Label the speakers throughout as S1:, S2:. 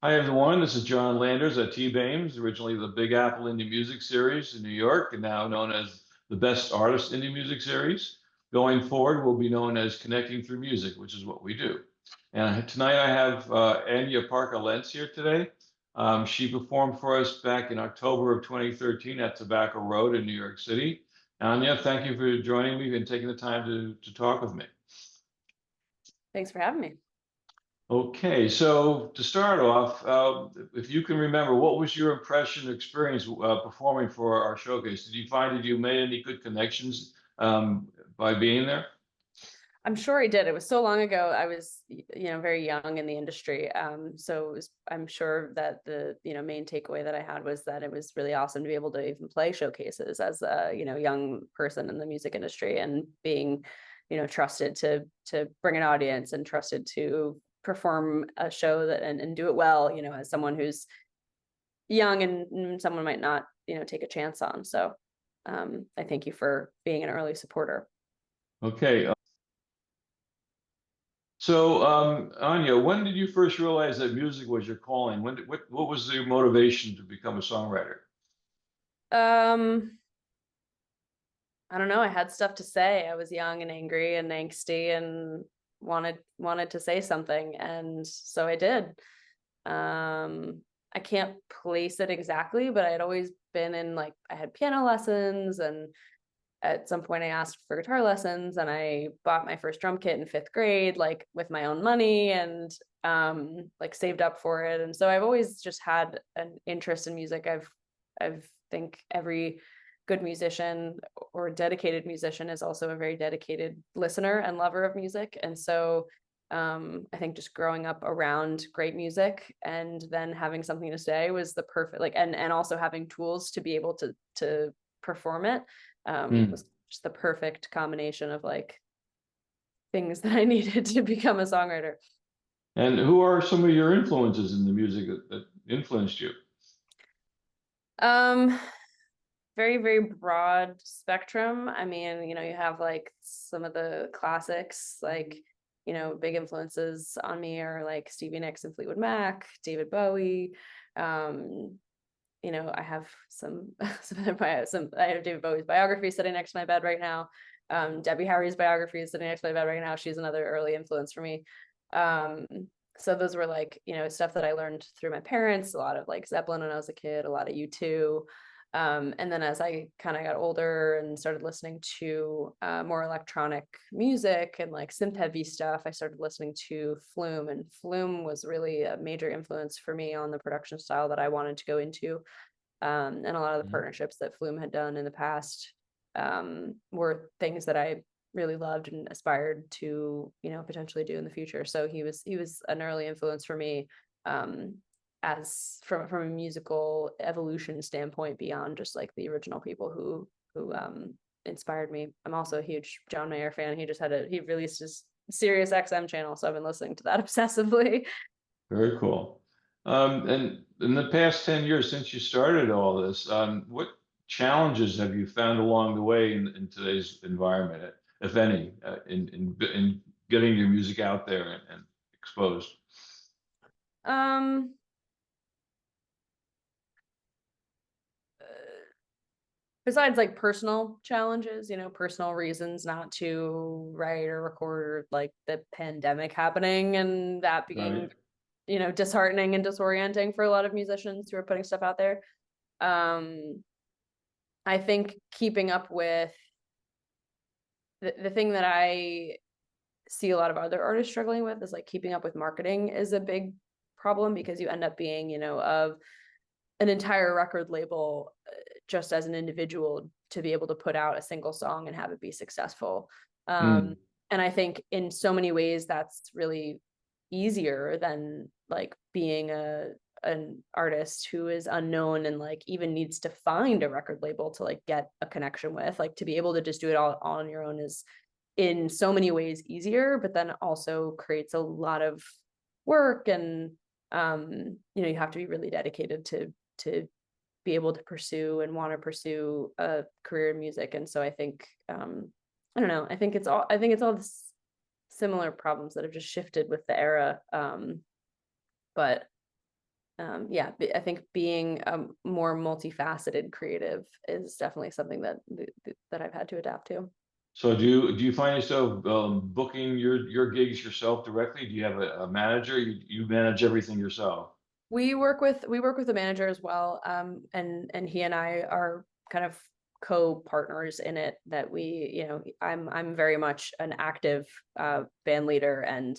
S1: Hi everyone, this is John Landers at T-Bames, originally the Big Apple Indie Music Series in New York, and now known as the Best Artist Indie Music Series. Going forward, we'll be known as Connecting Through Music, which is what we do. And tonight I have Anya Parker-Lentz here today. She performed for us back in October of 2013 at Tobacco Road in New York City. Anya, thank you for joining me and taking the time to talk with me.
S2: Thanks for having me.
S1: Okay, so to start off, if you can remember, what was your impression, experience performing for our showcase? Did you find that you made any good connections by being there?
S2: I'm sure I did. It was so long ago. I was, very young in the industry. So I'm sure that the, main takeaway that I had was that it was really awesome to be able to even play showcases as a, young person in the music industry and being, trusted to bring an audience and trusted to perform a show that and do it well, as someone who's young and someone might not, take a chance on. So I thank you for being an early supporter.
S1: Okay, so Anya, when did you first realize that music was your calling? What was your motivation to become a songwriter?
S2: Um, I don't know. I had stuff to say. I was young and angry and angsty and wanted to say something, and so I did. I can't place it exactly, but I had always been in like I had piano lessons, and at some point I asked for guitar lessons, and I bought my first drum kit in fifth grade, like with my own money, and like saved up for it. And so I've always just had an interest in music. I've think every good musician or dedicated musician is also a very dedicated listener and lover of music. And so I think just growing up around great music and then having something to say was the perfect like and also having tools to be able to perform it
S1: Hmm.
S2: was just the perfect combination of like things that I needed to become a songwriter.
S1: And who are some of your influences in the music that influenced you?
S2: Um, very, very broad spectrum. I mean, you have like some of the classics, like, big influences on me are like Stevie Nicks and Fleetwood Mac, David Bowie. Um, I have some I have David Bowie's biography sitting next to my bed right now. Debbie Harry's biography is sitting next to my bed right now. She's another early influence for me. Um, so those were like, stuff that I learned through my parents, a lot of like Zeppelin when I was a kid, a lot of U2. And then as I kind of got older and started listening to more electronic music and like synth heavy stuff, I started listening to Flume, and Flume was really a major influence for me on the production style that I wanted to go into. And a lot of the
S1: Mhm.
S2: partnerships that Flume had done in the past were things that I really loved and aspired to, potentially do in the future. So he was an early influence for me, as from a musical evolution standpoint beyond just like the original people who inspired me. I'm also a huge John Mayer fan. He released his Sirius XM channel, so I've been listening to that obsessively.
S1: Very cool. And in the past 10 years since you started all this, what challenges have you found along the way in today's environment, if any, in getting your music out there and exposed?
S2: Um, Besides like personal challenges, personal reasons not to write or record, like the pandemic happening and that being,
S1: Right.
S2: disheartening and disorienting for a lot of musicians who are putting stuff out there. Um, I think keeping up with the thing that I see a lot of other artists struggling with is like keeping up with marketing is a big problem because you end up being, of an entire record label just as an individual to be able to put out a single song and have it be successful.
S1: Mm.
S2: And I think in so many ways that's really easier than like being an artist who is unknown and like even needs to find a record label to like get a connection with. Like to be able to just do it all on your own is in so many ways easier, but then also creates a lot of work, and you have to be really dedicated to be able to pursue and want to pursue a career in music. And so I think I don't know, I think it's all this similar problems that have just shifted with the era. But Yeah, I think being a more multifaceted creative is definitely something that I've had to adapt to.
S1: So do you find yourself booking your gigs yourself directly? Do you have a manager? You manage everything yourself?
S2: We work with a manager as well, and he and I are kind of co-partners in it. That we, I'm very much an active band leader, and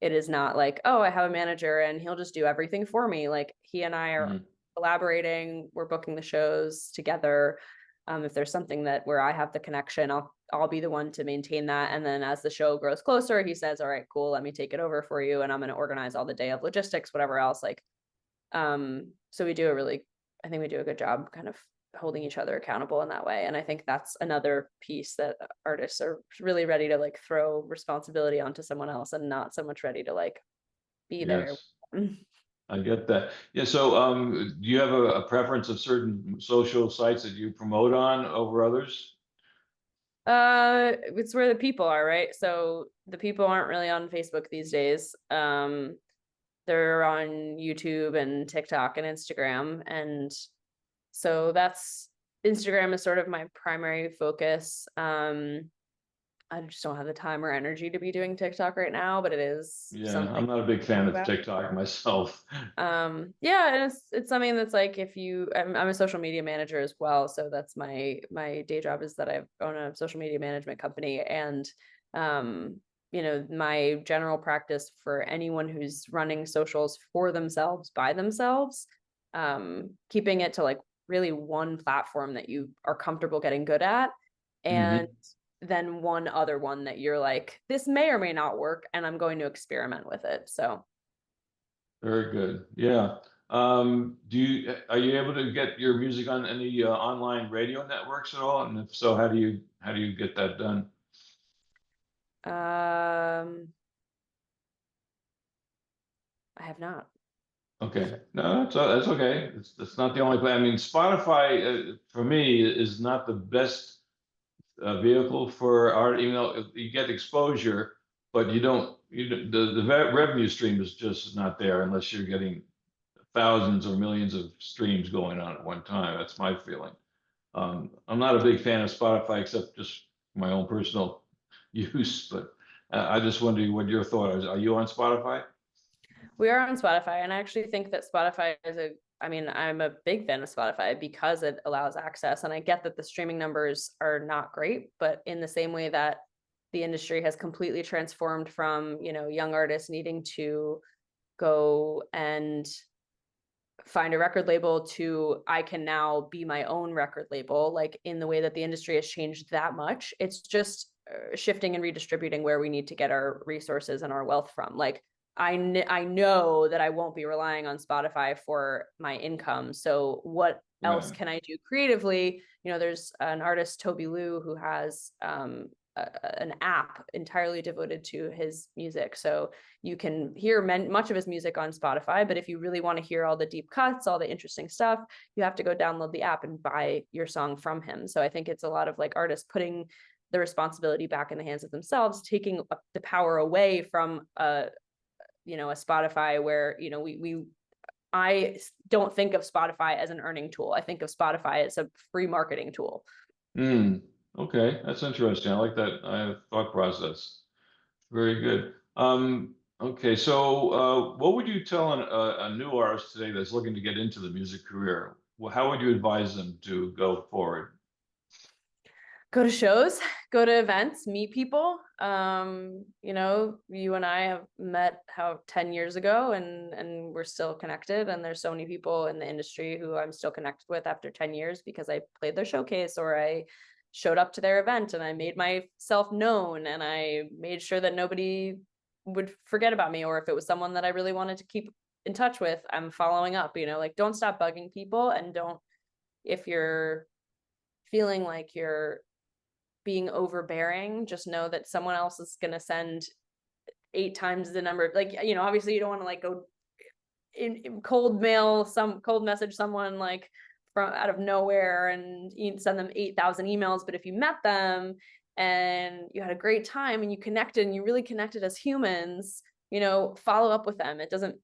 S2: it is not like, oh, I have a manager and he'll just do everything for me. Like he and I are
S1: Mm,
S2: collaborating, we're booking the shows together. If there's something that where I have the connection, I'll be the one to maintain that. And then as the show grows closer, he says, all right, cool, let me take it over for you. And I'm going to organize all the day of logistics, whatever else. Like, so I think we do a good job kind of holding each other accountable in that way. And I think that's another piece that artists are really ready to like throw responsibility onto someone else and not so much ready to like be there.
S1: yes, I get that. Yeah. So do you have a preference of certain social sites that you promote on over others?
S2: It's where the people are, right? So the people aren't really on Facebook these days. They're on YouTube and TikTok and Instagram. And so that's Instagram is sort of my primary focus. I just don't have the time or energy to be doing TikTok right now, but it is
S1: Yeah,
S2: something
S1: I'm not a big
S2: to
S1: fan
S2: think
S1: of
S2: about.
S1: TikTok myself.
S2: Yeah, and it's something that's like if you I'm a social media manager as well, so that's my day job is that I own a social media management company. And my general practice for anyone who's running socials for themselves by themselves, keeping it to like really one platform that you are comfortable getting good at, and
S1: Hmm.
S2: then one other one that you're like, this may or may not work and I'm going to experiment with it. So
S1: Very good. Yeah. Are you able to get your music on any online radio networks at all? And if so, how do you get that done?
S2: I have not.
S1: Okay. No, that's okay. It's not the only play. I mean, Spotify for me is not the best vehicle for art. Even though you get exposure, but you don't. The revenue stream is just not there unless you're getting thousands or millions of streams going on at one time. That's my feeling. I'm not a big fan of Spotify except just my own personal use, but I just wonder what your thought is. Are you on Spotify?
S2: We are on Spotify, and I actually think that Spotify is I mean, I'm a big fan of Spotify because it allows access. And I get that the streaming numbers are not great, but in the same way that the industry has completely transformed from, young artists needing to go and find a record label to I can now be my own record label, like in the way that the industry has changed that much. It's just shifting and redistributing where we need to get our resources and our wealth from. Like I know that I won't be relying on Spotify for my income. So what else
S1: Right.
S2: can I do creatively? There's an artist, Toby Lou, who has an app entirely devoted to his music. So you can hear much of his music on Spotify, but if you really want to hear all the deep cuts, all the interesting stuff, you have to go download the app and buy your song from him. So I think it's a lot of like artists putting the responsibility back in the hands of themselves, taking the power away from a Spotify where, I don't think of Spotify as an earning tool. I think of Spotify as a free marketing tool.
S1: Hmm. Okay, that's interesting. I like that thought process. Very good. Okay, so what would you tell a new artist today that's looking to get into the music career? Well, how would you advise them to go forward?
S2: Go to shows, go to events, meet people. You and I have met 10 years ago, and we're still connected. And there's so many people in the industry who I'm still connected with after 10 years because I played their showcase or I showed up to their event and I made myself known and I made sure that nobody would forget about me. Or if it was someone that I really wanted to keep in touch with, I'm following up, like don't stop bugging people, and don't, if you're feeling like you're being overbearing, just know that someone else is going to send 8 times the number. Like, obviously you don't want to like go in cold message someone like from out of nowhere and you send them 8,000 emails. But if you met them and you had a great time and you connected and you really connected as humans, follow up with them. It doesn't,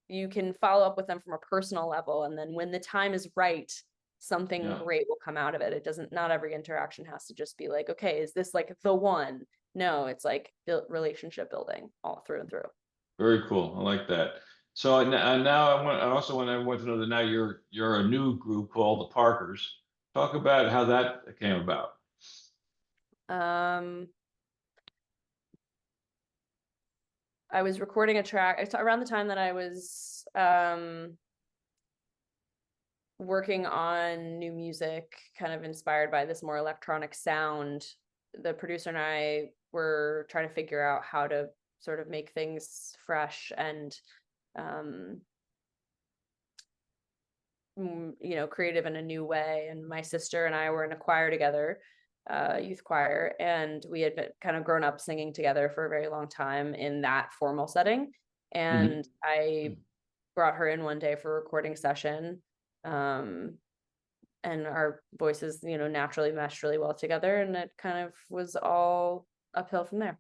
S2: you can follow up with them from a personal level, and then when the time is right, something
S1: Yeah.
S2: great will come out of it. It doesn't, not every interaction has to just be like, okay, is this like the one? No, it's like relationship building all through and through.
S1: Very cool. I like that. So now I also want to know that now you're a new group called the Parkers. Talk about how that came about.
S2: Um, I was recording a track around the time that I was working on new music, kind of inspired by this more electronic sound. The producer and I were trying to figure out how to sort of make things fresh and creative in a new way. And my sister and I were in a choir together, youth choir, and we had been kind of grown up singing together for a very long time in that formal setting. And I brought her in one day for a recording session. And our voices, naturally meshed really well together, and it kind of was all uphill from there.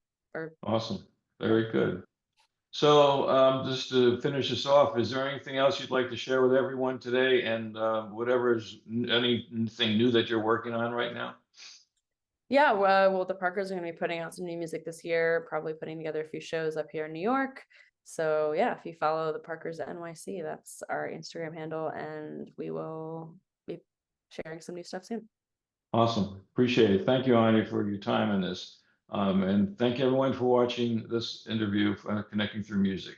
S1: Awesome. Very good. So just to finish this off, is there anything else you'd like to share with everyone today, and whatever is anything new that you're working on right now?
S2: Yeah, well, the Parkers are going to be putting out some new music this year, probably putting together a few shows up here in New York. So yeah, if you follow the Parkers NYC, that's our Instagram handle, and we will be sharing some new stuff soon.
S1: Awesome. Appreciate it. Thank you, Anya, for your time in this. And thank you everyone for watching this interview for Connecting Through Music.